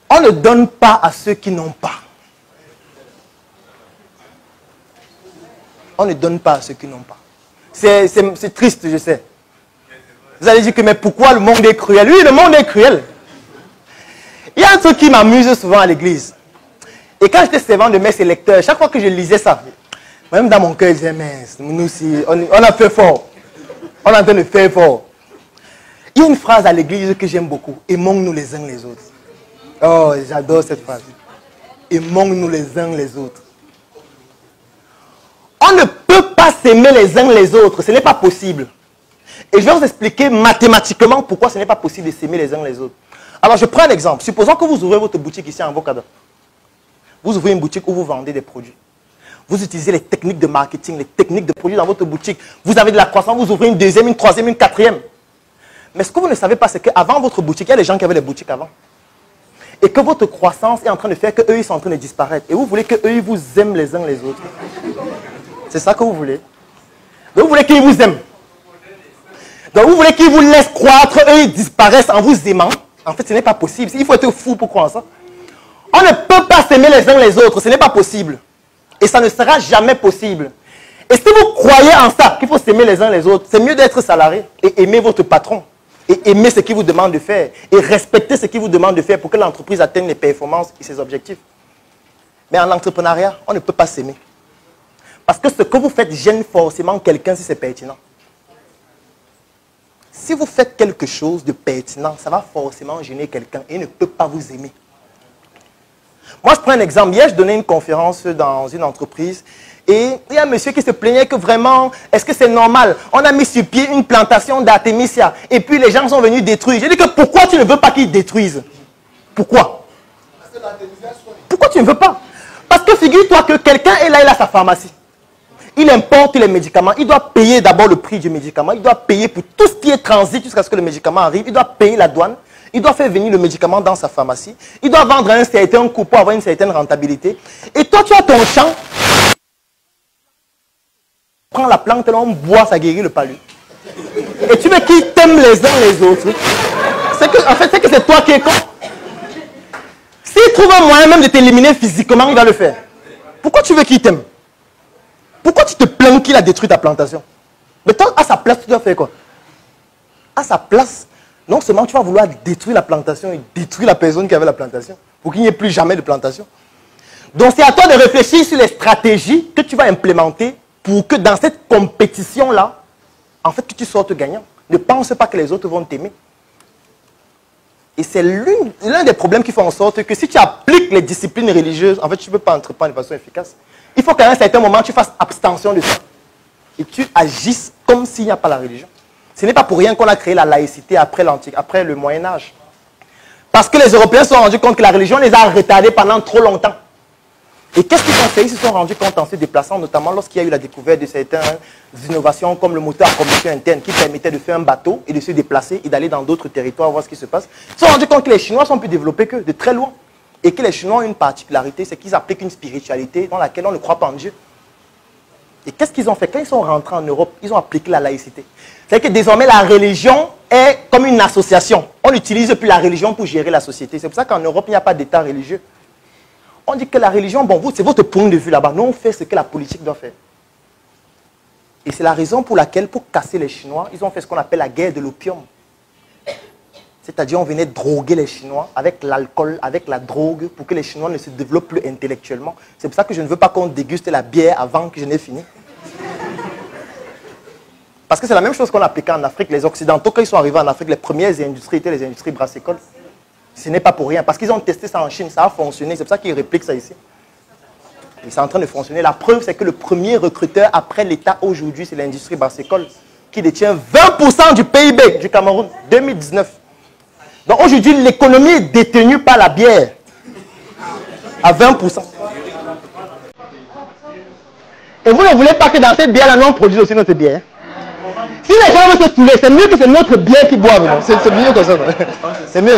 On ne donne pas à ceux qui n'ont pas. On ne donne pas à ceux qui n'ont pas. C'est triste, je sais. Vous allez dire que mais pourquoi le monde est cruel? Oui, le monde est cruel. Il y a un truc qui m'amuse souvent à l'église. Et quand j'étais servant de messe et lecteur, chaque fois que je lisais ça, même dans mon cœur, je disais, mais nous aussi, on a fait fort. On est en train de faire fort. Il y a une phrase à l'église que j'aime beaucoup. Aimons-nous les uns les autres. Oh, j'adore cette phrase. Aimons-nous les uns les autres. On ne peut pas s'aimer les uns les autres. Ce n'est pas possible. Et je vais vous expliquer mathématiquement pourquoi ce n'est pas possible de s'aimer les uns les autres. Alors, je prends un exemple. Supposons que vous ouvrez votre boutique ici à Avocado. Vous ouvrez une boutique où vous vendez des produits. Vous utilisez les techniques de marketing, les techniques de produits dans votre boutique. Vous avez de la croissance, vous ouvrez une deuxième, une troisième, une quatrième. Mais ce que vous ne savez pas, c'est qu'avant votre boutique, il y a des gens qui avaient les boutiques avant. Et que votre croissance est en train de faire qu'eux, ils sont en train de disparaître. Et vous voulez qu'eux, ils vous aiment les uns les autres. C'est ça que vous voulez. Donc vous voulez qu'ils vous aiment. Donc vous voulez qu'ils vous laissent croître, eux, ils disparaissent en vous aimant. En fait, ce n'est pas possible. Il faut être fou pour croire ça. On ne peut pas s'aimer les uns les autres. Ce n'est pas possible. Et ça ne sera jamais possible. Et si vous croyez en ça, qu'il faut s'aimer les uns les autres, c'est mieux d'être salarié et aimer votre patron. Et aimer ce qu'il vous demande de faire. Et respecter ce qu'il vous demande de faire pour que l'entreprise atteigne les performances et ses objectifs. Mais en entrepreneuriat, on ne peut pas s'aimer. Parce que ce que vous faites gêne forcément quelqu'un si c'est pertinent. Si vous faites quelque chose de pertinent, ça va forcément gêner quelqu'un et il ne peut pas vous aimer. Moi, je prends un exemple. Hier, je donnais une conférence dans une entreprise et il y a un monsieur qui se plaignait que vraiment, est-ce que c'est normal? On a mis sur pied une plantation d'Artemisia et puis les gens sont venus détruire. J'ai dit que pourquoi tu ne veux pas qu'ils détruisent? Pourquoi? Pourquoi tu ne veux pas? Parce que figure-toi que quelqu'un est là, il a sa pharmacie. Il importe les médicaments. Il doit payer d'abord le prix du médicament. Il doit payer pour tout ce qui est transit jusqu'à ce que le médicament arrive. Il doit payer la douane. Il doit faire venir le médicament dans sa pharmacie. Il doit vendre un certain coût pour avoir une certaine rentabilité. Et toi, tu as ton champ. Prends la plante, on boit, ça guérit le palu. Et tu veux qu'ils t'aiment les uns les autres. En fait, c'est que c'est toi qui es con. S'il trouve un moyen même de t'éliminer physiquement, il va le faire. Pourquoi tu veux qu'il t'aime? Pourquoi tu te plains qu'il a détruit ta plantation? Mais toi, à sa place, tu dois faire quoi? À sa place, non seulement tu vas vouloir détruire la plantation et détruire la personne qui avait la plantation, pour qu'il n'y ait plus jamais de plantation. Donc c'est à toi de réfléchir sur les stratégies que tu vas implémenter pour que dans cette compétition-là, en fait, que tu sortes gagnant. Ne pense pas que les autres vont t'aimer. Et c'est l'un des problèmes qui font en sorte que si tu appliques les disciplines religieuses, en fait, tu ne peux pas entreprendre de façon efficace. Il faut qu'à un certain moment, tu fasses abstention de ça. Et tu agisses comme s'il n'y a pas la religion. Ce n'est pas pour rien qu'on a créé la laïcité après le Moyen-Âge. Parce que les Européens se sont rendus compte que la religion les a retardés pendant trop longtemps. Et qu'est-ce qu'ils ont fait? Ils se sont rendus compte en se déplaçant, notamment lorsqu'il y a eu la découverte de certaines innovations comme le moteur à combustion interne qui permettait de faire un bateau et de se déplacer et d'aller dans d'autres territoires voir ce qui se passe. Ils se sont rendus compte que les Chinois sont plus développés qu'eux, de très loin. Et que les Chinois ont une particularité, c'est qu'ils appliquent une spiritualité dans laquelle on ne croit pas en Dieu. Et qu'est-ce qu'ils ont fait? Quand ils sont rentrés en Europe, ils ont appliqué la laïcité. C'est-à-dire que désormais, la religion est comme une association. On n'utilise plus la religion pour gérer la société. C'est pour ça qu'en Europe, il n'y a pas d'État religieux. On dit que la religion, bon, c'est votre point de vue là-bas. Nous, on fait ce que la politique doit faire. Et c'est la raison pour laquelle, pour casser les Chinois, ils ont fait ce qu'on appelle la guerre de l'opium. C'est-à-dire, on venait droguer les Chinois avec l'alcool, avec la drogue, pour que les Chinois ne se développent plus intellectuellement. C'est pour ça que je ne veux pas qu'on déguste la bière avant que je n'ai fini. Parce que c'est la même chose qu'on appliquait en Afrique. Les Occidentaux, quand ils sont arrivés en Afrique, les premières industries étaient les industries brassécoles. Ce n'est pas pour rien. Parce qu'ils ont testé ça en Chine, ça a fonctionné. C'est pour ça qu'ils répliquent ça ici. Et c'est en train de fonctionner. La preuve, c'est que le premier recruteur après l'État aujourd'hui, c'est l'industrie brassécole, qui détient 20% du PIB du Cameroun, 2019. Donc aujourd'hui, l'économie est détenue par la bière, à 20%. Et vous ne voulez pas que dans cette bière-là, nous on produise aussi notre bière. Si les gens veulent se saouler, c'est mieux que c'est notre bière qu'ils boivent. C'est mieux comme ça. C'est mieux.